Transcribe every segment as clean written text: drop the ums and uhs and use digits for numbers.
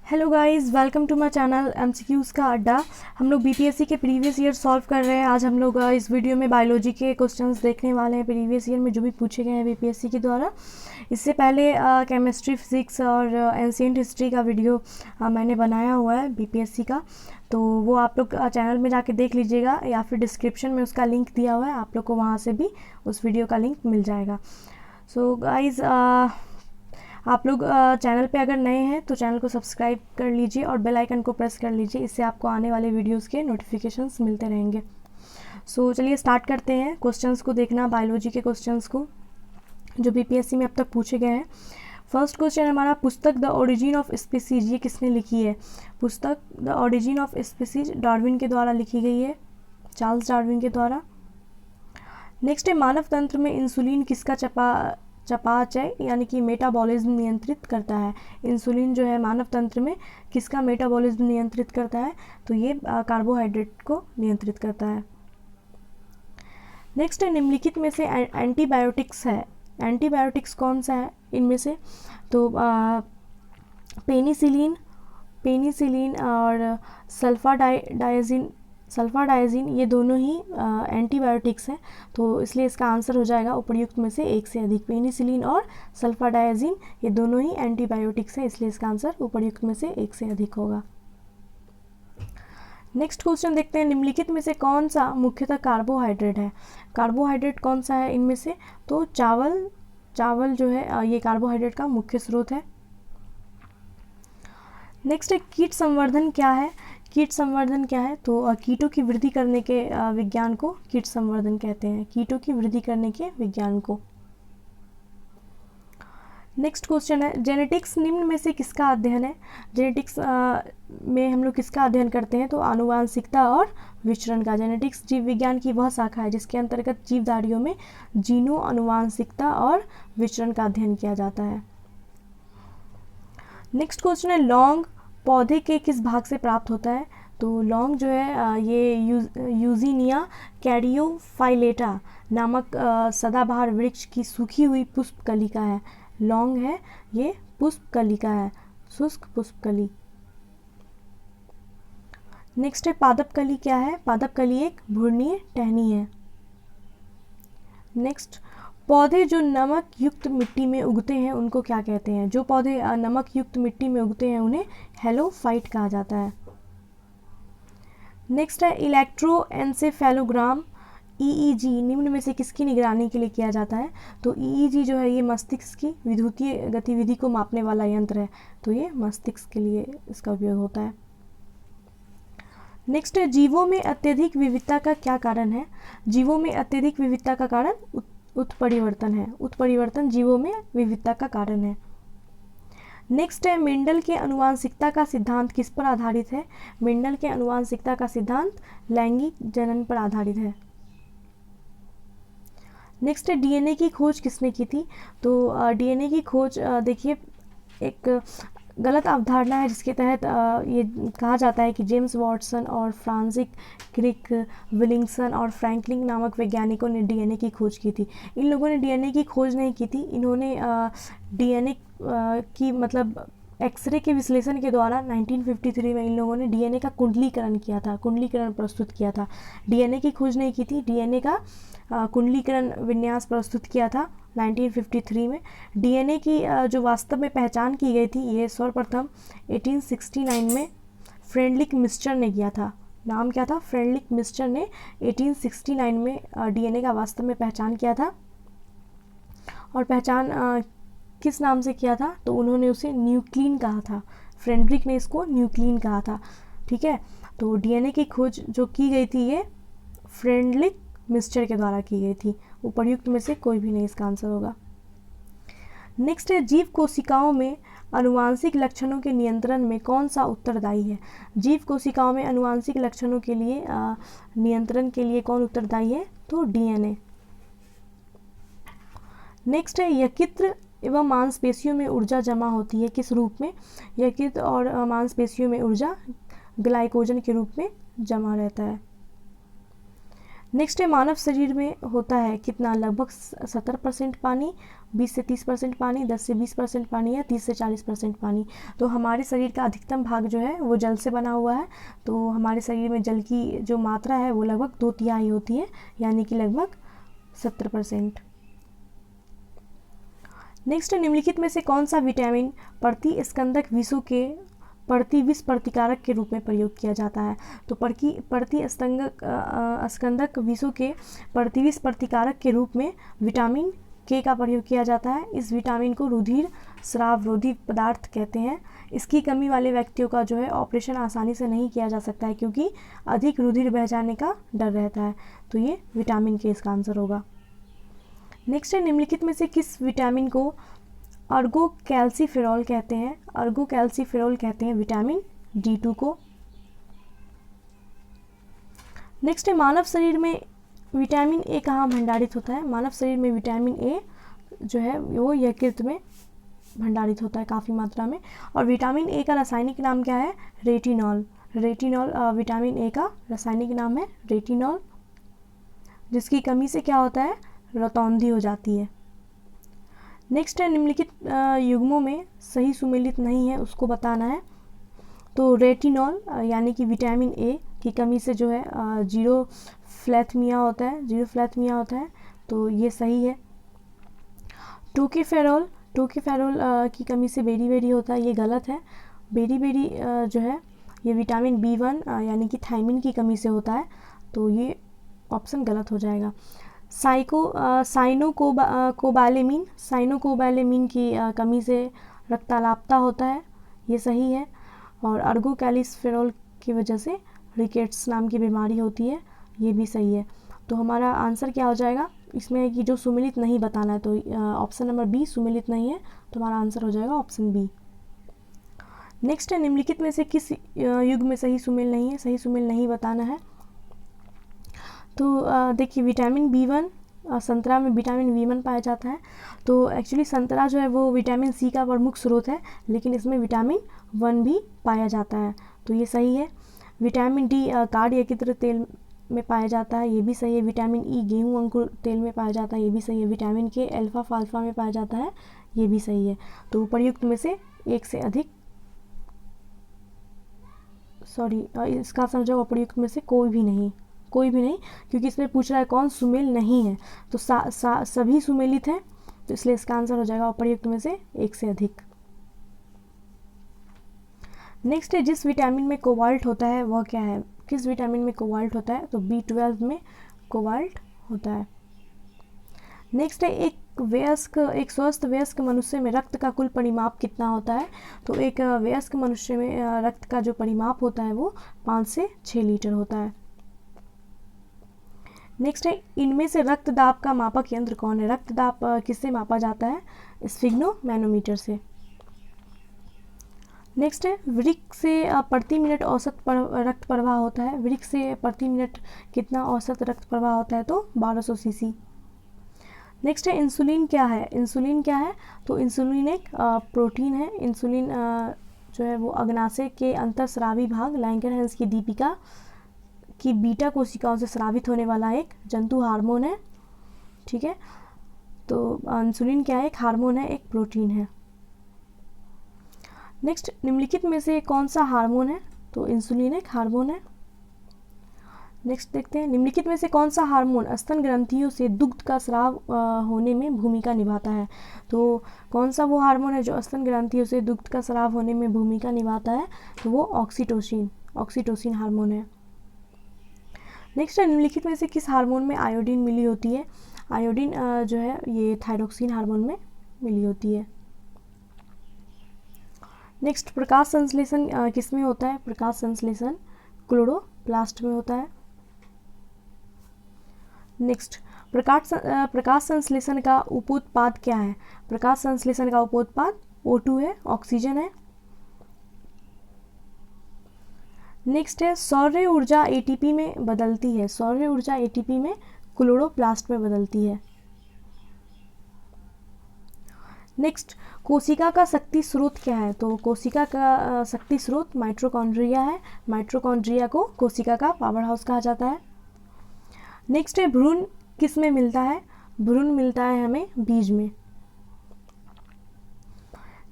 Hello guys, welcome to my channel MCQs का अड्डा। हम लोग बीपीएससी के प्रीवियस ईयर सॉल्व कर रहे हैं। आज हम लोग इस वीडियो में बायोलॉजी के क्वेश्चंस देखने वाले हैं प्रीवियस ईयर में जो भी पूछे गए हैं बीपीएससी के द्वारा। इससे पहले केमिस्ट्री, फिज़िक्स और एंशिएंट हिस्ट्री का वीडियो मैंने बनाया हुआ है बीपीएससी का, तो वो आप लोग चैनल में जाके देख लीजिएगा या फिर डिस्क्रिप्शन में उसका लिंक दिया हुआ है, आप लोग को वहाँ से भी उस वीडियो का लिंक मिल जाएगा। सो गाइज़, आप लोग चैनल पे अगर नए हैं तो चैनल को सब्सक्राइब कर लीजिए और बेल आइकन को प्रेस कर लीजिए, इससे आपको आने वाले वीडियोस के नोटिफिकेशंस मिलते रहेंगे। सो चलिए स्टार्ट करते हैं क्वेश्चंस को देखना, बायोलॉजी के क्वेश्चंस को जो बीपीएससी में अब तक पूछे गए हैं। फर्स्ट क्वेश्चन हमारा, पुस्तक द ओरिजिन ऑफ स्पीसीज, ये किसने लिखी है? पुस्तक the origin of species Darwin के द्वारा लिखी गई है, चार्ल्स डार्विन के द्वारा। नेक्स्ट है, मानव तंत्र में इंसुलिन किसका चयापचय यानी कि मेटाबॉलिज्म नियंत्रित करता है? इंसुलिन जो है मानव तंत्र में किसका मेटाबॉलिज्म नियंत्रित करता है? तो ये कार्बोहाइड्रेट को नियंत्रित करता है। नेक्स्ट है, निम्नलिखित में से एंटीबायोटिक्स है, एंटीबायोटिक्स कौन सा है इनमें से? तो पेनिसिलिन और सल्फाडाइजिन ये दोनों ही एंटीबायोटिक्स हैं, तो इसलिए इसका आंसर हो जाएगा उपर्युक्त में से एक से अधिक। पेनिसिलिन और सल्फाडाइजिन ये दोनों ही एंटीबायोटिक्स हैं, इसलिए इसका आंसर उपर्युक्त में से एक से अधिक होगा। नेक्स्ट क्वेश्चन देखते हैं, निम्नलिखित में से कौन सा मुख्यतः कार्बोहाइड्रेट है? कार्बोहाइड्रेट कौन सा है इनमें से? तो चावल जो है ये कार्बोहाइड्रेट का मुख्य स्रोत है। नेक्स्ट है, कीट संवर्धन क्या है? कीट संवर्धन क्या है? तो कीटों की वृद्धि करने के विज्ञान को कीट संवर्धन कहते हैं, कीटों की वृद्धि करने के विज्ञान को। नेक्स्ट क्वेश्चन है, जेनेटिक्स निम्न में से किसका अध्ययन है? जेनेटिक्स में हम लोग किसका अध्ययन करते हैं? तो आनुवांशिकता और विचरण का। जेनेटिक्स जीव विज्ञान की वह शाखा है जिसके अंतर्गत जीवधारियों में जीनों, आनुवांशिकता और विचरण का अध्ययन किया जाता है। नेक्स्ट क्वेश्चन है, लौंग पौधे के किस भाग से प्राप्त होता है? तो लौंग जो है ये यूजीनिया कैरियोफाइलेटा नामक सदाबहार वृक्ष की सूखी हुई पुष्प कलिका है। लौंग है ये पुष्प कलिका है, शुष्क पुष्प कली। नेक्स्ट है, पादप कली क्या है? पादप कली एक भ्रूणीय टहनी है। नेक्स्ट, पौधे जो नमक युक्त मिट्टी में उगते हैं उनको क्या कहते हैं? जो पौधे नमक युक्त मिट्टी में उगते हैं उन्हें हेलोफाइट कहा जाता है। नेक्स्ट है, इलेक्ट्रोएन्सेफेलोग्राम ईईजी निम्न में से किसकी निगरानी के लिए किया जाता है? तो ईईजी जो है ये मस्तिष्क की विद्युतीय गतिविधि को मापने वाला यंत्र है, तो ये मस्तिष्क के लिए इसका उपयोग होता है। नेक्स्ट है, जीवों में अत्यधिक विविधता का क्या कारण है? जीवों में अत्यधिक विविधता का कारण उत्परिवर्तन है। उत्परिवर्तन जीवों में विविधता का कारण है। नेक्स्ट है, मेंडल के आनुवांशिकता का सिद्धांत किस पर आधारित है? मेंडल के आनुवांशिकता का सिद्धांत लैंगिक जनन पर आधारित है। नेक्स्ट है, डीएनए की खोज किसने की थी? तो डीएनए की खोज देखिए एक गलत अवधारणा है जिसके तहत ये कहा जाता है कि जेम्स वॉटसन और फ्रांसिस क्रिक विलिंगसन और फ्रैंकलिन नामक वैज्ञानिकों ने डीएनए की खोज की थी। इन लोगों ने डीएनए की खोज नहीं की थी, इन्होंने डीएनए की मतलब एक्सरे के विश्लेषण के द्वारा 1953 में इन लोगों ने डीएनए का कुंडलीकरण किया था, कुंडलीकरण प्रस्तुत किया था। डीएनए की खोज नहीं की थी, डीएनए का कुंडलीकरण विन्यास प्रस्तुत किया था 1953 में। डीएनए की जो वास्तव में पहचान की गई थी ये सर्वप्रथम 1869 में फ्रेडरिक मिस्टर ने किया था। नाम क्या था? फ्रेडरिक मिस्टर ने 1869 में डीएनए का वास्तव में पहचान किया था। और पहचान किस नाम से किया था? तो उन्होंने उसे न्यूक्लिन कहा था। फ्रेडरिक ने इसको न्यूक्लिन कहा था, ठीक है। तो डीएनए की खोज जो की गई थी ये फ्रेडरिक मिस्टर के द्वारा की गई थी। उपर्युक्त में से कोई भी नहीं इसका आंसर होगा। नेक्स्ट है, जीव कोशिकाओं में आनुवांशिक लक्षणों के नियंत्रण में कौन सा उत्तरदायी है? जीव कोशिकाओं में आनुवांशिक लक्षणों के लिए नियंत्रण के लिए कौन उत्तरदायी है? तो डीएनए। नेक्स्ट है, यकृत एवं मांसपेशियों में ऊर्जा जमा होती है किस रूप में? यकृत और मांसपेशियों में ऊर्जा ग्लाइकोजन के रूप में जमा रहता है। नेक्स्ट है मानव शरीर में होता है कितना, लगभग 70% पानी, 20 से 30% पानी, 10 से 20% पानी या 30 से 40% पानी। तो हमारे शरीर का अधिकतम भाग जो है वो जल से बना हुआ है। तो हमारे शरीर में जल की जो मात्रा है वो लगभग 2/3 होती है, यानी कि लगभग 70%। नेक्स्ट, निम्नलिखित में से कौन सा विटामिन प्रतिस्कंदक विषों के प्रतिविष प्रतिकारक के रूप में प्रयोग किया जाता है। तो स्कंदक विषों के प्रतिविष प्रतिकारक के रूप में विटामिन के का प्रयोग किया जाता है। इस विटामिन को रुधिर स्रावरोधी पदार्थ कहते हैं। इसकी कमी वाले व्यक्तियों का जो है ऑपरेशन आसानी से नहीं किया जा सकता है, क्योंकि अधिक रुधिर बह जाने का डर रहता है। तो ये विटामिन के इसका आंसर होगा। नेक्स्ट है, निम्नलिखित में से किस विटामिन को अर्गो कैल्सीफेरॉल कहते हैं। अर्गो कैल्सीफेरॉल कहते हैं विटामिन D2 को। नेक्स्ट है, मानव शरीर में विटामिन ए कहाँ भंडारित होता है। मानव शरीर में विटामिन ए जो है वो यकृत में भंडारित होता है काफ़ी मात्रा में। और विटामिन ए का रासायनिक नाम क्या है, रेटिनॉल। रेटिनॉल विटामिन ए का रासायनिक नाम है रेटिनॉल, जिसकी कमी से क्या होता है, रतौंधी हो जाती है। नेक्स्ट है, निम्नलिखित युग्मों में सही सुमेलित नहीं है, उसको बताना है। तो रेटिनॉल यानी कि विटामिन ए की कमी से जो है जीरोफ्लैथमिया होता है, जीरोफ्लैथमिया होता है, तो ये सही है। टोकोफेरॉल की कमी से बेरी होता है, ये गलत है। बेरी जो है ये विटामिन B1 यानी कि थायमिन की कमी से होता है, तो ये ऑप्शन गलत हो जाएगा। साइनोकोबालेमिन की कमी से रक्ताल्पता होता है, ये सही है। और अर्गो कैल्सीफेरॉल की वजह से रिकेट्स नाम की बीमारी होती है, ये भी सही है। तो हमारा आंसर क्या हो जाएगा, इसमें है कि जो सुमेलित नहीं बताना है, तो ऑप्शन नंबर बी सुमेलित नहीं है, तो हमारा आंसर हो जाएगा ऑप्शन बी। नेक्स्ट है, निम्नलिखित में से किस युग में सही सुमेल नहीं है। सही सुमेल नहीं बताना है। तो देखिए विटामिन B1, संतरा में विटामिन B1 पाया जाता है। तो एक्चुअली संतरा जो है वो विटामिन सी का प्रमुख स्रोत है, लेकिन इसमें विटामिन 1 भी पाया जाता है, तो ये सही है। विटामिन डी कार्ड यकृत तेल में पाया जाता है, ये भी सही है। विटामिन ई गेहूं अंकुर तेल में पाया जाता है, ये भी सही है। विटामिन के अल्फा फाल्फा में पाया जाता है, ये भी सही है। तो उपर्युक्त में से एक से अधिक, सॉरी इसका समझो उपर्युक्त में से कोई भी नहीं, क्योंकि इसमें पूछ रहा है कौन सुमेल नहीं है, तो सभी सुमेलित हैं, तो इसलिए इसका आंसर हो जाएगा उपर्युक्त में से एक से अधिक। नेक्स्ट है, जिस विटामिन में कोबाल्ट होता है वह क्या है। किस विटामिन में कोबाल्ट होता है, तो B12 में कोबाल्ट होता है। नेक्स्ट है, एक स्वस्थ वयस्क मनुष्य में रक्त का कुल परिमाप कितना होता है। तो एक वयस्क मनुष्य में रक्त का जो परिमाप होता है वो 5 से 6 लीटर होता है। नेक्स्ट है, इनमें से रक्त दाब का मापक यंत्र कौन है। रक्त दाब किससे मापा जाता है, स्फिग्नोमैनोमीटर से। नेक्स्ट है, वृक्क से प्रति मिनट औसत रक्त प्रवाह होता है। वृक्क से प्रति मिनट कितना औसत रक्त प्रवाह होता है, तो 1200 सीसी। नेक्स्ट है, इंसुलिन क्या है। इंसुलिन क्या है, तो इंसुलिन एक प्रोटीन है। इंसुलिन जो है वो अग्नाशय के अंतःस्रावी भाग लैंगरहैंस की दीपिका की बीटा कोशिकाओं से स्रावित होने वाला एक जंतु हार्मोन है, ठीक है। तो इंसुलिन क्या है, एक हार्मोन है, एक प्रोटीन है। नेक्स्ट, निम्नलिखित में से कौन सा हार्मोन है, तो इंसुलिन एक हार्मोन है। नेक्स्ट देखते हैं, निम्नलिखित में से कौन सा हार्मोन स्तन ग्रंथियों से दुग्ध का स्राव होने में भूमिका निभाता है। तो कौन सा वो हार्मोन है जो स्तन ग्रंथियों से दुग्ध का स्राव होने में भूमिका निभाता है, तो वो ऑक्सीटोसिन हार्मोन है। नेक्स्ट है, निम्नलिखित में से किस हार्मोन में आयोडीन मिली होती है। आयोडीन जो है ये थायरोक्सिन हार्मोन में मिली होती है। नेक्स्ट, प्रकाश संश्लेषण किस में होता है। प्रकाश संश्लेषण क्लोरोप्लास्ट में होता है। नेक्स्ट, प्रकाश संश्लेषण का उपोत्पाद क्या है। प्रकाश संश्लेषण का उपोत्पाद O2 है, ऑक्सीजन है। नेक्स्ट है, सौर्य ऊर्जा ATP में बदलती है। सौर्य ऊर्जा ATP में क्लोरोप्लास्ट में बदलती है। नेक्स्ट, कोशिका का शक्ति स्रोत क्या है। तो कोशिका का शक्ति स्रोत माइटोकॉन्ड्रिया है। माइटोकॉन्ड्रिया को कोशिका का पावर हाउस कहा जाता है। नेक्स्ट है भ्रूण किस में मिलता है? भ्रूण मिलता है हमें बीज में।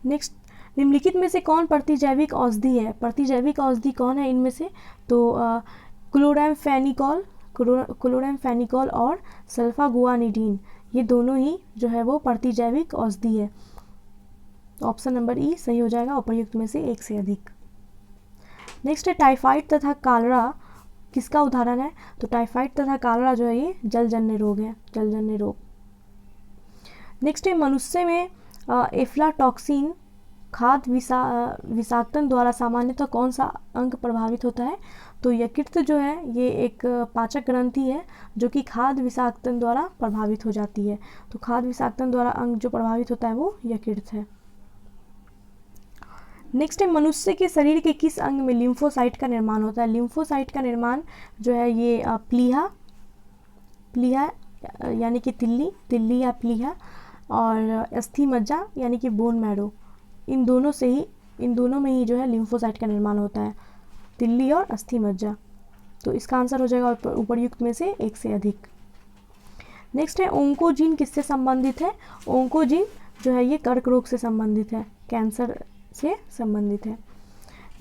नेक्स्ट, निम्नलिखित में से कौन प्रतिजैविक औषधि है? प्रतिजैविक औषधि कौन है इनमें से? तो क्लोराम्फेनिकोल, क्लोराम्फेनिकोल और सल्फागुआनिडीन, ये दोनों ही जो है वो प्रतिजैविक औषधि है। ऑप्शन नंबर ई सही हो जाएगा, उपर्युक्त में से एक से अधिक। नेक्स्ट है टाइफाइड तथा कालरा किसका उदाहरण है? तो टाइफाइड तथा कालरा जो है ये जलजन्य रोग है, जलजन्य रोग। नेक्स्ट है मनुष्य में एफ्लाटॉक्सिन खाद्य विषाक्तन द्वारा सामान्यतः कौन सा अंग प्रभावित होता है? तो यकृत जो है ये एक पाचक ग्रंथि है जो कि खाद्य विषाक्तन द्वारा प्रभावित हो जाती है। तो खाद्य विषाक्तन द्वारा अंग जो प्रभावित होता है वो यकृत है। नेक्स्ट है मनुष्य के शरीर के किस अंग में लिम्फोसाइट का निर्माण होता है? लिम्फोसाइट का निर्माण जो है ये प्लीहा, प्लीहा यानी कि तिल्ली, तिल्ली या प्लीहा, और अस्थि मज्जा यानी कि बोन मैरो, इन दोनों में ही जो है लिम्फोसाइट का निर्माण होता है, तिल्ली और अस्थि मज्जा। तो इसका आंसर हो जाएगा उपर्युक्त में से एक से अधिक। नेक्स्ट है ओंकोजीन किससे संबंधित है? ओंकोजीन जो है ये कर्क रोग से संबंधित है, कैंसर से संबंधित है।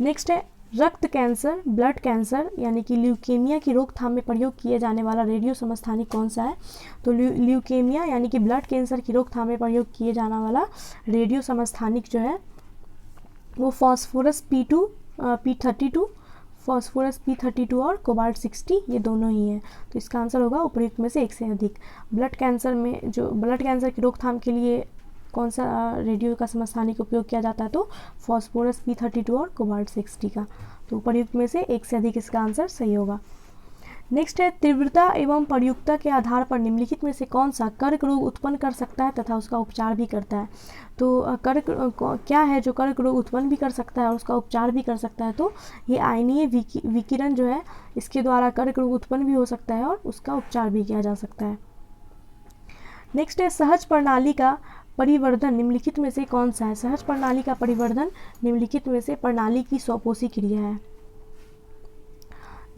नेक्स्ट है रक्त कैंसर, ब्लड कैंसर यानी कि ल्यूकेमिया की रोकथाम में प्रयोग किए जाने वाला रेडियो समस्थानिक कौन सा है? तो ल्यूकेमिया यानी कि ब्लड कैंसर की रोकथाम में प्रयोग किए जाने वाला रेडियो समस्थानिक जो है वो फॉस्फोरस P32, फॉस्फोरस P32 और कोबाल्ट 60, ये दोनों ही हैं। तो इसका आंसर होगा उपर्युक्त में से एक से अधिक। ब्लड कैंसर में जो ब्लड कैंसर की रोकथाम के लिए कौन सा रेडियो का समस्थानिक उपयोग किया जाता है? तो फॉस्फोरस P32 और कोबाल्ट 60 का। तो उपर्युक्त में से एक से अधिक इसका आंसर सही होगा। नेक्स्ट है तीव्रता एवं प्रयुक्तता के आधार पर निम्नलिखित में से कौन सा कर्क रोग उत्पन्न कर सकता है तथा उसका उपचार भी करता है? तो कर्क क्या है जो कर्क रोग उत्पन्न भी कर सकता है और उसका उपचार भी कर सकता है? तो ये आयनीय विकिरण जो है इसके द्वारा कर्क रोग उत्पन्न भी हो सकता है और उसका उपचार भी किया जा सकता है। नेक्स्ट है सहज प्रणाली का परिवर्धन निम्नलिखित में से कौन सा है? सहज प्रणाली का परिवर्धन निम्नलिखित में से प्रणाली की स्वपोषी क्रिया है।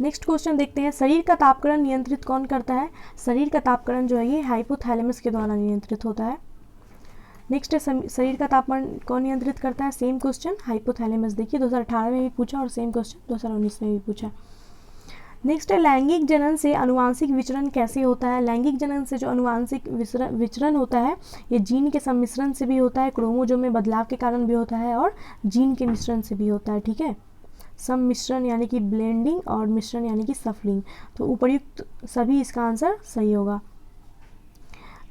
नेक्स्ट क्वेश्चन देखते हैं, शरीर का तापकरण नियंत्रित कौन करता है? शरीर का तापकरण जो है ये हाइपोथैलेमस के द्वारा नियंत्रित होता है। नेक्स्ट है शरीर का तापमान कौन नियंत्रित करता है? Same question hypothalamus. देखिए 2018 में भी पूछा और सेम क्वेश्चन 2019 में भी पूछा। नेक्स्ट है लैंगिक जनन से अनुवांशिक विचरण कैसे होता है? लैंगिक जनन से जो अनुवांशिक विचरण होता है ये जीन के सम्मिश्रण से भी होता है, क्रोमोसोम में बदलाव के कारण भी होता है और जीन के मिश्रण से भी होता है। ठीक है, सम्मिश्रण यानी कि ब्लेंडिंग और मिश्रण यानी कि सफलिंग। तो उपर्युक्त सभी इसका आंसर सही होगा।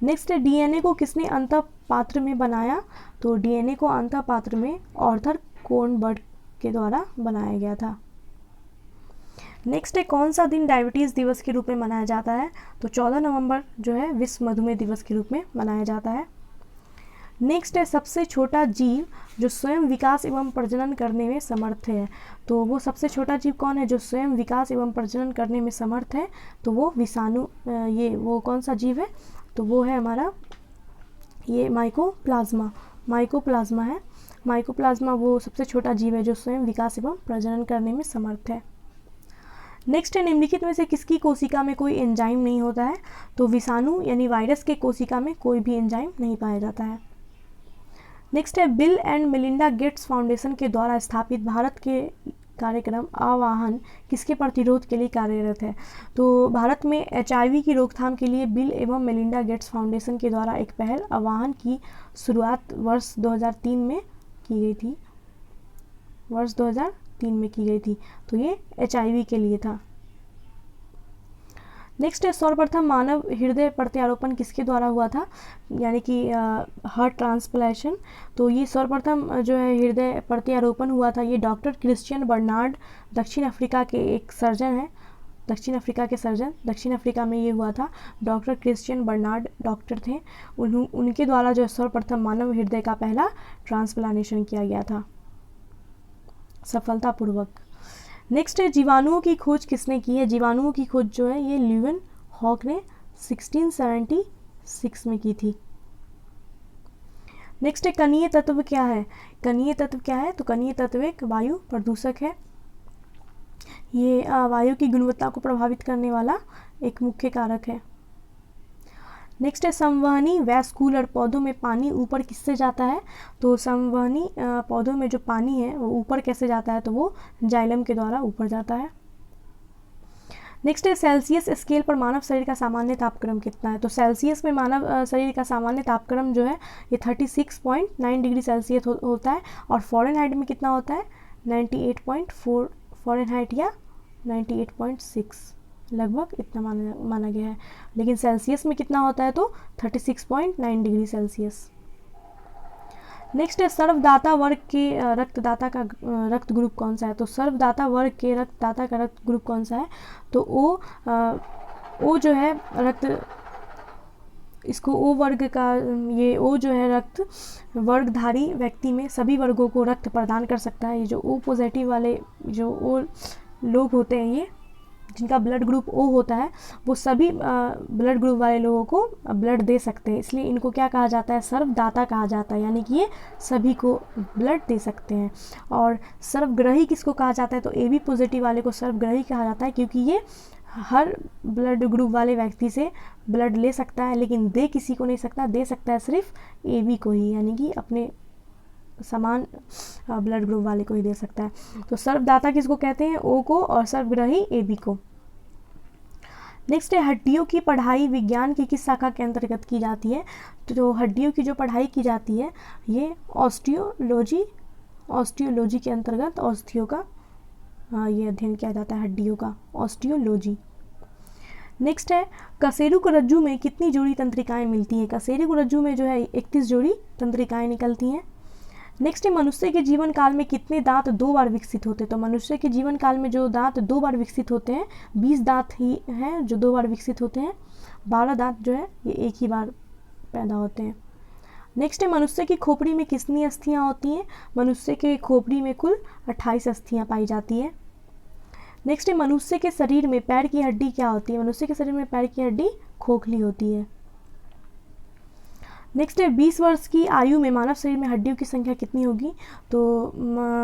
नेक्स्ट है डीएनए को किसने अंतः पात्र में बनाया? तो डीएनए को अंतः पात्र में आर्थर कोनबर्ग के द्वारा बनाया गया था। नेक्स्ट है कौन सा दिन डायबिटीज़ दिवस के रूप में मनाया जाता है? तो 14 नवंबर जो है विश्व मधुमेह दिवस के रूप में मनाया जाता है। नेक्स्ट है सबसे छोटा जीव जो स्वयं विकास एवं प्रजनन करने में समर्थ है। तो वो सबसे छोटा जीव कौन है जो स्वयं विकास एवं प्रजनन करने में समर्थ है? तो वो विषाणु, ये वो कौन सा जीव है? तो वो है हमारा ये माइकोप्लाज्मा, माइकोप्लाज्मा है। माइकोप्लाज्मा वो सबसे छोटा जीव है जो स्वयं विकास एवं प्रजनन करने में समर्थ है। नेक्स्ट है निम्नलिखित में से किसकी कोशिका में कोई एंजाइम नहीं होता है? तो विषाणु यानी वायरस के कोशिका में कोई भी एंजाइम नहीं पाया जाता है। नेक्स्ट है bill and Melinda Gates foundation के द्वारा स्थापित भारत के कार्यक्रम आवाहन किसके प्रतिरोध के लिए कार्यरत है? तो भारत में HIV की रोकथाम के लिए बिल एवं मेलिंडा गेट्स फाउंडेशन के द्वारा एक पहल आवाहन की शुरुआत वर्ष 2003 में की गई थी, वर्ष 2003 में की गई थी। तो ये HIV के लिए था। नेक्स्ट है सर्वप्रथम मानव हृदय प्रत्यारोपण किसके द्वारा हुआ था? यानी कि हार्ट ट्रांसप्लांटेशन। तो ये सर्वप्रथम जो है हृदय प्रत्यारोपण हुआ था, ये डॉक्टर क्रिश्चियन बर्नार्ड दक्षिण अफ्रीका के एक सर्जन हैं, दक्षिण अफ्रीका के सर्जन, दक्षिण अफ्रीका में ये हुआ था। डॉक्टर क्रिश्चियन बर्नार्ड डॉक्टर थे, उनके द्वारा जो सर्वप्रथम मानव हृदय का पहला ट्रांसप्लांटेशन किया गया था सफलतापूर्वक। नेक्स्ट है जीवाणुओं की खोज किसने की है? जीवाणुओं की खोज जो है ये ल्यूवन हॉक ने 1676 में की थी। नेक्स्ट है कणीय तत्व क्या है? कणीय तत्व क्या है? तो कणीय तत्व एक वायु प्रदूषक है। ये वायु की गुणवत्ता को प्रभावित करने वाला एक मुख्य कारक है। नेक्स्ट है संवहनी वैस्कुलर, पौधों में पानी ऊपर किससे जाता है? तो संवहनी पौधों में जो पानी है वो ऊपर कैसे जाता है? तो वो जाइलम के द्वारा ऊपर जाता है। नेक्स्ट है सेल्सियस स्केल पर मानव शरीर का सामान्य तापक्रम कितना है? तो सेल्सियस में मानव शरीर का सामान्य तापक्रम जो है ये 36.9 डिग्री सेल्सियस होता है, और फ़ारेनहाइट में कितना होता है? 98.4 फ़ारेनहाइट या 98.6 लगभग इतना माना गया है। लेकिन सेल्सियस में कितना होता है? तो 36.9 डिग्री सेल्सियस। नेक्स्ट है सर्वदाता वर्ग के रक्तदाता का रक्त ग्रुप कौन सा है? तो सर्वदाता वर्ग के रक्तदाता का रक्त ग्रुप कौन सा है? तो ओ जो है रक्त, इसको ओ वर्ग का, ये ओ जो है रक्त वर्गधारी व्यक्ति में सभी वर्गों को रक्त प्रदान कर सकता है। ये जो ओ पॉजिटिव वाले जो ओ लोग होते हैं, ये जिनका ब्लड ग्रुप ओ होता है, वो सभी ब्लड ग्रुप वाले लोगों को ब्लड दे सकते हैं, इसलिए इनको क्या कहा जाता है? सर्वदाता कहा जाता है, यानी कि ये सभी को ब्लड दे सकते हैं। और सर्वग्राही किसको कहा जाता है? तो ए बी पॉजिटिव वाले को सर्वग्राही कहा जाता है, क्योंकि ये हर ब्लड ग्रुप वाले व्यक्ति से ब्लड ले सकता है, लेकिन दे किसी को नहीं सकता, दे सकता है सिर्फ ए बी को ही, यानी कि अपने समान ब्लड ग्रुप वाले को ही दे सकता है। तो सर्वदाता किसको कहते हैं? ओ को, और सर्वग्राही ए बी को। नेक्स्ट है हड्डियों की पढ़ाई विज्ञान की किस शाखा के अंतर्गत की जाती है? तो हड्डियों की जो पढ़ाई की जाती है ये ऑस्टियोलॉजी के अंतर्गत औषधियों का ये अध्ययन किया जाता है, हड्डियों का ऑस्टियोलॉजी। नेक्स्ट है कशेरुक रज्जु में कितनी जोड़ी तंत्रिकाएं मिलती हैं? कशेरुक रज्जु में जो है 31 जोड़ी तंत्रिकाएं निकलती हैं। नेक्स्ट है मनुष्य के जीवन काल में कितने दांत 2 बार विकसित होते हैं? तो मनुष्य के जीवन काल में जो दांत 2 बार विकसित होते हैं, 20 दांत ही हैं जो 2 बार विकसित होते हैं, 12 दांत जो है ये एक ही बार पैदा होते हैं। नेक्स्ट है मनुष्य की खोपड़ी में कितनी अस्थियां होती हैं? मनुष्य के खोपड़ी में कुल 28 अस्थियां पाई जाती हैं। नेक्स्ट है मनुष्य के शरीर में पैर की हड्डी क्या होती है? मनुष्य के शरीर में पैर की हड्डी खोखली होती है। नेक्स्ट है 20 वर्ष की आयु में मानव शरीर में हड्डियों की संख्या कितनी होगी? तो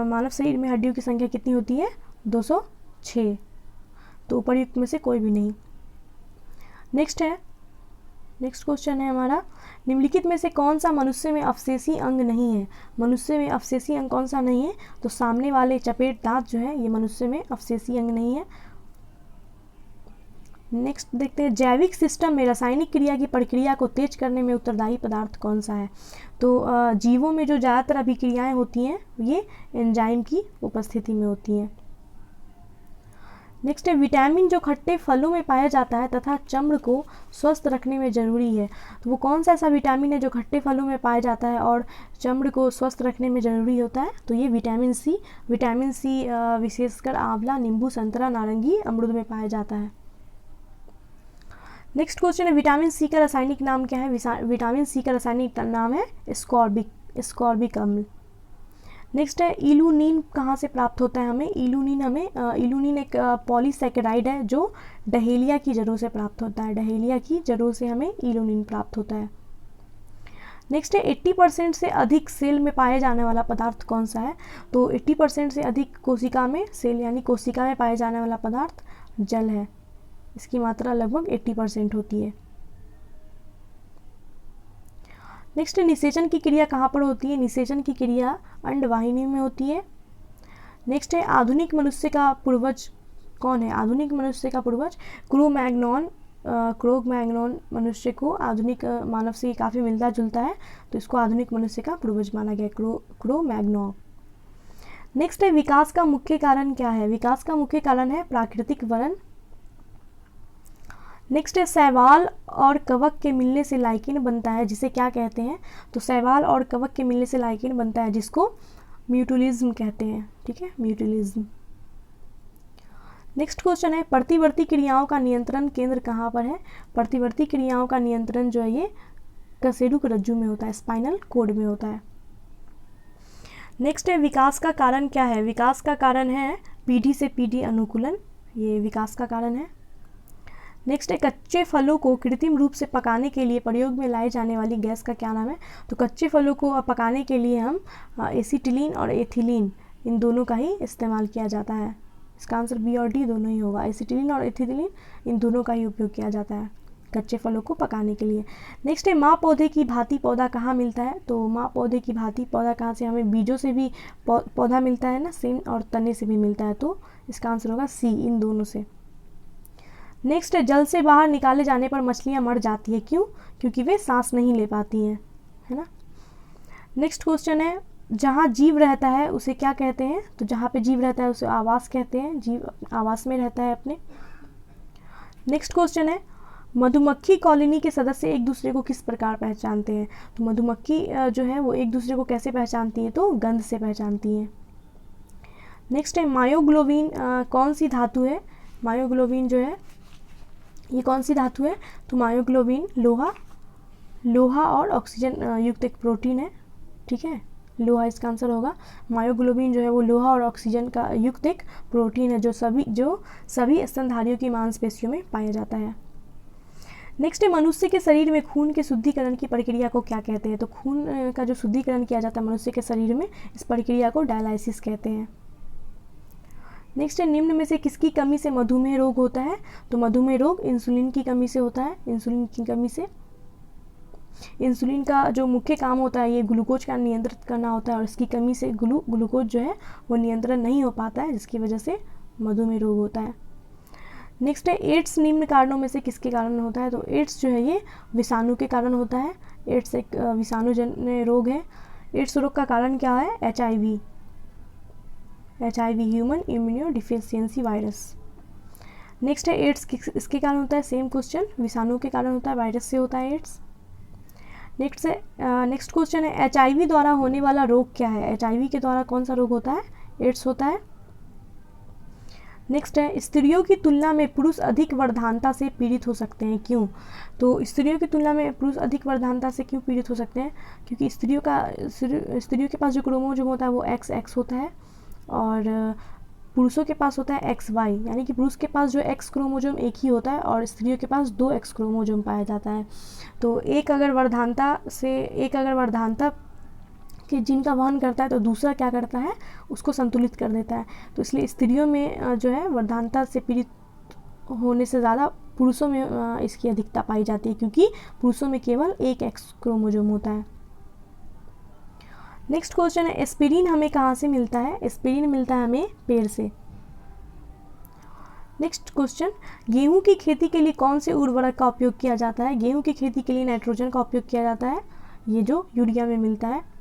मानव शरीर में हड्डियों की संख्या कितनी होती है? 206। तो उपर्युक्त में से कोई भी नहीं। नेक्स्ट क्वेश्चन है हमारा, निम्नलिखित में से कौन सा मनुष्य में अवशेषी अंग नहीं है? मनुष्य में अवशेषी अंग कौन सा नहीं है? तो सामने वाले चपेट दांत जो है ये मनुष्य में अवशेषी अंग नहीं है। नेक्स्ट देखते हैं जैविक सिस्टम में रासायनिक क्रिया की प्रक्रिया को तेज करने में उत्तरदायी पदार्थ कौन सा है? तो जीवों में जो ज़्यादातर अभिक्रियाएं होती हैं ये एंजाइम की उपस्थिति में होती हैं। नेक्स्ट है विटामिन जो खट्टे फलों में पाया जाता है तथा चमड़ को स्वस्थ रखने में ज़रूरी है, तो वो कौन सा ऐसा विटामिन है जो खट्टे फलों में पाया जाता है और चमड़ को स्वस्थ रखने में ज़रूरी होता है? तो ये विटामिन सी विशेषकर आंवला, नींबू, संतरा, नारंगी, अमरूद में पाया जाता है। नेक्स्ट क्वेश्चन है विटामिन सी का रासायनिक नाम क्या है? विटामिन सी का रासायनिक नाम है स्कॉर्बिक अम्ल। नेक्स्ट है इल्यूनिन कहाँ से प्राप्त होता है हमें? इल्यूनिन एक पॉलीसैकेराइड है जो डहेलिया की जड़ों से प्राप्त होता है। डहेलिया की जड़ों से हमें इल्यूनिन प्राप्त होता है। नेक्स्ट है 80% से अधिक सेल में पाए जाने वाला पदार्थ कौन सा है? तो 80% से अधिक कोशिका में, सेल यानी कोशिका में पाए जाने वाला पदार्थ जल है। इसकी मात्रा लगभग 80% होती है। नेक्स्ट निषेचन की क्रिया कहाँ पर होती है? निषेचन की क्रिया अंडवाहिनी में होती है। नेक्स्ट है आधुनिक मनुष्य का पूर्वज कौन है? आधुनिक मनुष्य का पूर्वज क्रो-मैग्नॉन मनुष्य को आधुनिक मानव से काफ़ी मिलता जुलता है, तो इसको आधुनिक मनुष्य का पूर्वज माना गया, क्रो-मैग्नॉन। नेक्स्ट है विकास का मुख्य कारण क्या है? विकास का मुख्य कारण है प्राकृतिक वरण। नेक्स्ट है शैवाल और कवक के मिलने से लाइकेन बनता है, जिसे क्या कहते हैं? तो शैवाल और कवक के मिलने से लाइकेन बनता है जिसको म्यूटुलिज्म कहते हैं। ठीक है, म्यूटुलिज्म। नेक्स्ट क्वेश्चन है प्रतिवर्ती क्रियाओं का नियंत्रण केंद्र कहाँ पर है? प्रतिवर्ती क्रियाओं का नियंत्रण जो है ये कशेरुक रज्जु में होता है, स्पाइनल कॉर्ड में होता है। नेक्स्ट है विकास का कारण क्या है? विकास का कारण है पीढ़ी से पीढ़ी अनुकूलन, ये विकास का कारण है। नेक्स्ट है कच्चे फलों को कृत्रिम रूप से पकाने के लिए प्रयोग में लाई जाने वाली गैस का क्या नाम है? तो कच्चे फलों को पकाने के लिए हम एसीटिलीन और एथिलीन इन दोनों का ही इस्तेमाल किया जाता है, इसका आंसर बी और डी दोनों ही होगा। एसिटिलीन और एथिलीन इन दोनों का ही उपयोग किया जाता है कच्चे फलों को पकाने के लिए। नेक्स्ट है माँ पौधे की भांति पौधा कहाँ मिलता है? तो माँ पौधे की भांति पौधा कहाँ से? हमें बीजों से भी पौधा मिलता है ना सेम, और तने से भी मिलता है, तो इसका आंसर होगा सी, इन दोनों से। नेक्स्ट है जल से बाहर निकाले जाने पर मछलियाँ मर जाती है, क्यों? क्योंकि वे सांस नहीं ले पाती हैं, है ना। नेक्स्ट क्वेश्चन है जहाँ जीव रहता है उसे क्या कहते हैं? तो जहाँ पे जीव रहता है उसे आवास कहते हैं, जीव आवास में रहता है अपने। नेक्स्ट क्वेश्चन है मधुमक्खी कॉलोनी के सदस्य एक दूसरे को किस प्रकार पहचानते हैं? तो मधुमक्खी जो है वो एक दूसरे को कैसे पहचानती है? तो गंध से पहचानती हैं। नेक्स्ट है मायोग्लोबिन कौन सी धातु है? मायोग्लोबिन जो है ये कौन सी धातु है? तो मायोग्लोबिन लोहा और ऑक्सीजन युक्त एक प्रोटीन है, ठीक है, लोहा इसका आंसर होगा। मायोग्लोबिन जो है वो लोहा और ऑक्सीजन का युक्त एक प्रोटीन है जो सभी स्तनधारियों की मांसपेशियों में पाया जाता है। नेक्स्ट है मनुष्य के शरीर में खून के शुद्धिकरण की प्रक्रिया को क्या कहते हैं? तो खून का जो शुद्धिकरण किया जाता है मनुष्य के शरीर में, इस प्रक्रिया को डायलाइसिस कहते हैं। नेक्स्ट है निम्न में से किसकी कमी से मधुमेह रोग होता है? तो मधुमेह रोग इंसुलिन की कमी से होता है। इंसुलिन की कमी से, इंसुलिन का जो मुख्य काम होता है ये ग्लूकोज का नियंत्रित करना होता है, और इसकी कमी से ग्लूकोज जो है वो नियंत्रण नहीं हो पाता है, जिसकी वजह से मधुमेह रोग होता है। नेक्स्ट है एड्स निम्न कारणों में से किसके कारण होता है? तो एड्स जो है ये विषाणु के कारण होता है। एड्स एक विषाणुजन्य रोग है। एड्स रोग का कारण क्या है? HIV, human immuno deficiency virus. Next है एड्स इसके कारण होता है? सेम क्वेश्चन, विषाणु के कारण होता है, वायरस से होता है एड्स। नेक्स्ट क्वेश्चन है HIV द्वारा होने वाला रोग क्या है? HIV के द्वारा कौन सा रोग होता है? एड्स होता है। नेक्स्ट है स्त्रियों की तुलना में पुरुष अधिक वर्धानता से पीड़ित हो सकते हैं, क्यों? तो स्त्रियों की तुलना में पुरुष अधिक वर्धानता से क्यों पीड़ित हो सकते हैं? क्योंकि स्त्रियों के पास जो क्रोमोसोम होता है वो XX होता है, और पुरुषों के पास होता है XY, यानी कि पुरुष के पास जो X क्रोमोसोम एक ही होता है और स्त्रियों के पास 2 X क्रोमोसोम पाया जाता है। तो एक अगर वर्धानता के जीन का वहन करता है तो दूसरा क्या करता है? उसको संतुलित कर देता है। तो इसलिए स्त्रियों में जो है वर्धानता से पीड़ित होने से ज़्यादा पुरुषों में इसकी अधिकता पाई जाती है, क्योंकि पुरुषों में केवल एक X क्रोमोसोम होता है। नेक्स्ट क्वेश्चन है एस्पिरिन हमें कहाँ से मिलता है? एस्पिरिन मिलता है हमें पेड़ से। नेक्स्ट क्वेश्चन गेहूं की खेती के लिए कौन से उर्वरक का उपयोग किया जाता है? गेहूं की खेती के लिए नाइट्रोजन का उपयोग किया जाता है, ये जो यूरिया में मिलता है।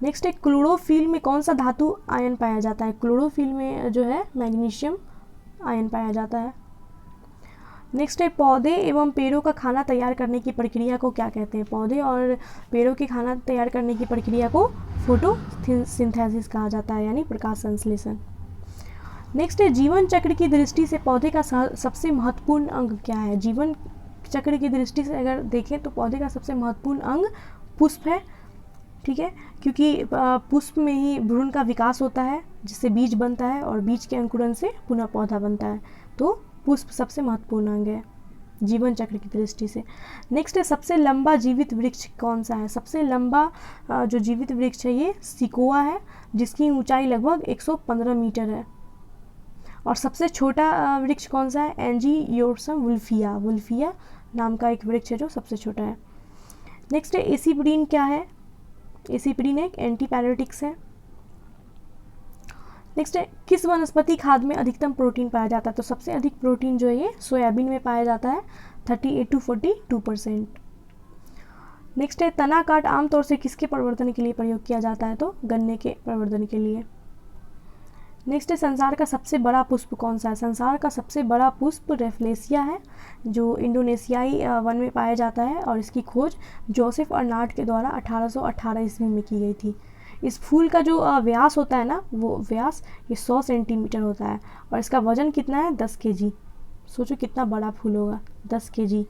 नेक्स्ट है क्लोरोफिल में कौन सा धातु आयन पाया जाता है? क्लोरोफिल में जो है मैग्नीशियम आयन पाया जाता है। नेक्स्ट है पौधे एवं पेड़ों का खाना तैयार करने की प्रक्रिया को क्या कहते हैं? पौधे और पेड़ों के खाना तैयार करने की प्रक्रिया को फोटोसिंथेसिस कहा जाता है, यानी प्रकाश संश्लेषण। नेक्स्ट है जीवन चक्र की दृष्टि से पौधे का सबसे महत्वपूर्ण अंग क्या है? जीवन चक्र की दृष्टि से अगर देखें तो पौधे का सबसे महत्वपूर्ण अंग पुष्प है, ठीक है, क्योंकि पुष्प में ही भ्रूण का विकास होता है जिससे बीज बनता है, और बीज के अंकुरन से पुनः पौधा बनता है। तो पुष्प सबसे महत्वपूर्ण अंग है जीवन चक्र की दृष्टि से। नेक्स्ट है सबसे लंबा जीवित वृक्ष कौन सा है? सबसे लंबा जो जीवित वृक्ष है ये सिकोआ है, जिसकी ऊंचाई लगभग 115 मीटर है। और सबसे छोटा वृक्ष कौन सा है? एंजियोस्पर्म वुल्फिया नाम का एक वृक्ष है जो सबसे छोटा है। नेक्स्ट है एसिपिरीन क्या है? एसिपिरीन एक एंटीपायरेटिक्स है। नेक्स्ट है किस वनस्पति खाद में अधिकतम प्रोटीन पाया जाता है? तो सबसे अधिक प्रोटीन जो है ये सोयाबीन में पाया जाता है, 38 to 42%। नेक्स्ट है तना काट आमतौर से किसके प्रवर्धन के लिए प्रयोग किया जाता है? तो गन्ने के प्रवर्धन के लिए। नेक्स्ट है संसार का सबसे बड़ा पुष्प कौन सा है? संसार का सबसे बड़ा पुष्प रेफ्लेसिया है, जो इंडोनेशियाई वन में पाया जाता है, और इसकी खोज जोसेफ अर्नाट के द्वारा 1818 ईस्वी में की गई थी। इस फूल का जो व्यास होता है ना, वो व्यास ये 100 सेंटीमीटर होता है, और इसका वजन कितना है? 10 kg। सोचो कितना बड़ा फूल होगा, 10 kg।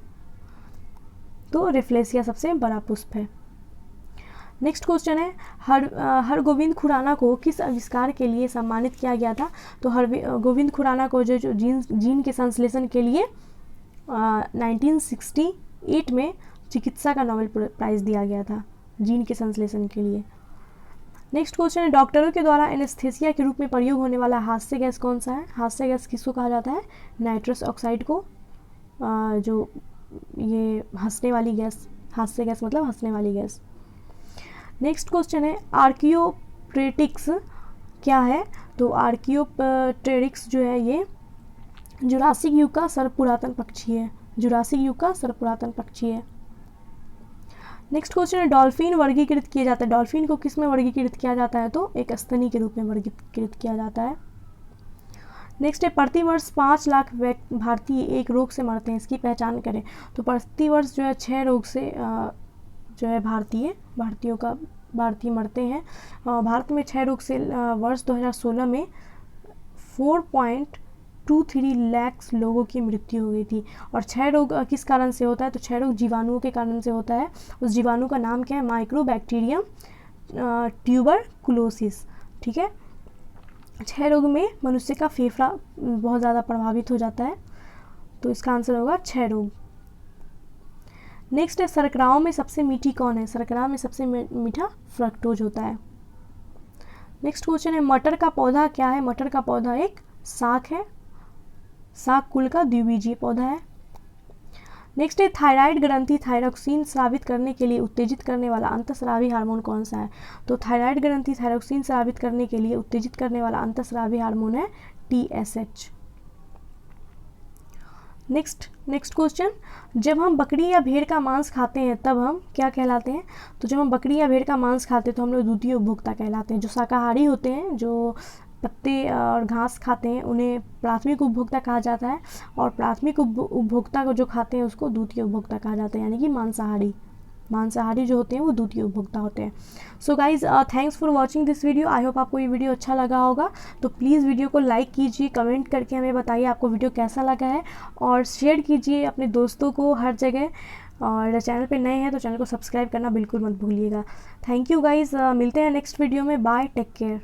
तो रेफ्लेसिया सबसे बड़ा पुष्प है। नेक्स्ट क्वेश्चन है हरगोविंद खुराना को किस आविष्कार के लिए सम्मानित किया गया था? तो हरगोविंद खुराना को जो जीन के संश्लेषण के लिए 1968 में चिकित्सा का नोबेल प्राइज़ दिया गया था, जीन के संश्लेषण के लिए। नेक्स्ट क्वेश्चन है, डॉक्टरों के द्वारा एनेस्थेसिया के रूप में प्रयोग होने वाला हास्य गैस कौन सा है? हास्य गैस किसको कहा जाता है? नाइट्रस ऑक्साइड को। जो ये हंसने वाली गैस, हास्य गैस मतलब हंसने वाली गैस। नेक्स्ट क्वेश्चन है, आर्कियोप्टेरिक्स क्या है? तो आर्कियोप्टेरिक्स जो है ये जुरासिक युग का सर्वपुरातन पक्षी है। जुरासिक युग का सर्वपुरातन पक्षी है। नेक्स्ट क्वेश्चन है, डॉल्फिन वर्गीकृत किया जाता है। डॉल्फिन को किस में वर्गीकृत किया जाता है? तो एक स्तनी के रूप में वर्गीकृत किया जाता है। नेक्स्ट है, प्रतिवर्ष 5 लाख भारतीय एक रोग से मरते हैं, इसकी पहचान करें। तो प्रतिवर्ष जो है 6 रोग से जो है भारतीय मरते हैं। भारत में 6 रोग से वर्ष 2016 में 4.23 लाख लोगों की मृत्यु हो गई थी। और 6 रोग किस कारण से होता है? तो 6 रोग जीवाणुओं के कारण से होता है। उस जीवाणु का नाम क्या है? Mycobacterium tuberculosis. ठीक है, 6 रोग में मनुष्य का फेफड़ा बहुत ज़्यादा प्रभावित हो जाता है, तो इसका आंसर होगा 6 रोग। नेक्स्ट है, शर्कराओं में सबसे मीठी कौन है? शर्करा में सबसे मीठा फ्रक्टोज होता है। नेक्स्ट क्वेश्चन है, मटर का पौधा क्या है? मटर का पौधा एक साग है। साग कुल का द्विबीजीय पौधा है। नेक्स्ट है, थायराइड ग्रंथि थायरोक्सिन स्रावित करने के लिए उत्तेजित करने वाला अंतःस्रावी हार्मोन कौन सा है? तो थायराइड ग्रंथि थायरोक्सिन स्रावित करने के लिए उत्तेजित करने वाला अंतःस्रावी हार्मोन है TSH। नेक्स्ट क्वेश्चन, जब हम बकरी या भेड़ का मांस खाते हैं तब हम क्या कहलाते हैं? तो जब हम बकरी या भेड़ का मांस खाते हैं तो हम लोग द्वितीय उपभोक्ता कहलाते हैं। जो शाकाहारी होते हैं, जो पत्ते और घास खाते हैं, उन्हें प्राथमिक उपभोक्ता कहा जाता है, और प्राथमिक उपभोक्ता को जो खाते हैं उसको द्वितीय उपभोक्ता कहा जाता है, यानी कि मांसाहारी जो होते हैं वो द्वितीय उपभोक्ता होते हैं। So guys, thanks for watching this video. I hope आपको ये वीडियो अच्छा लगा होगा। तो प्लीज़ वीडियो को लाइक कीजिए, कमेंट करके हमें बताइए आपको वीडियो कैसा लगा है, और शेयर कीजिए अपने दोस्तों को हर जगह। और चैनल पे नए हैं तो चैनल को सब्सक्राइब करना बिल्कुल मत भूलिएगा। थैंक यू गाइज, मिलते हैं नेक्स्ट वीडियो में। Bye, take care.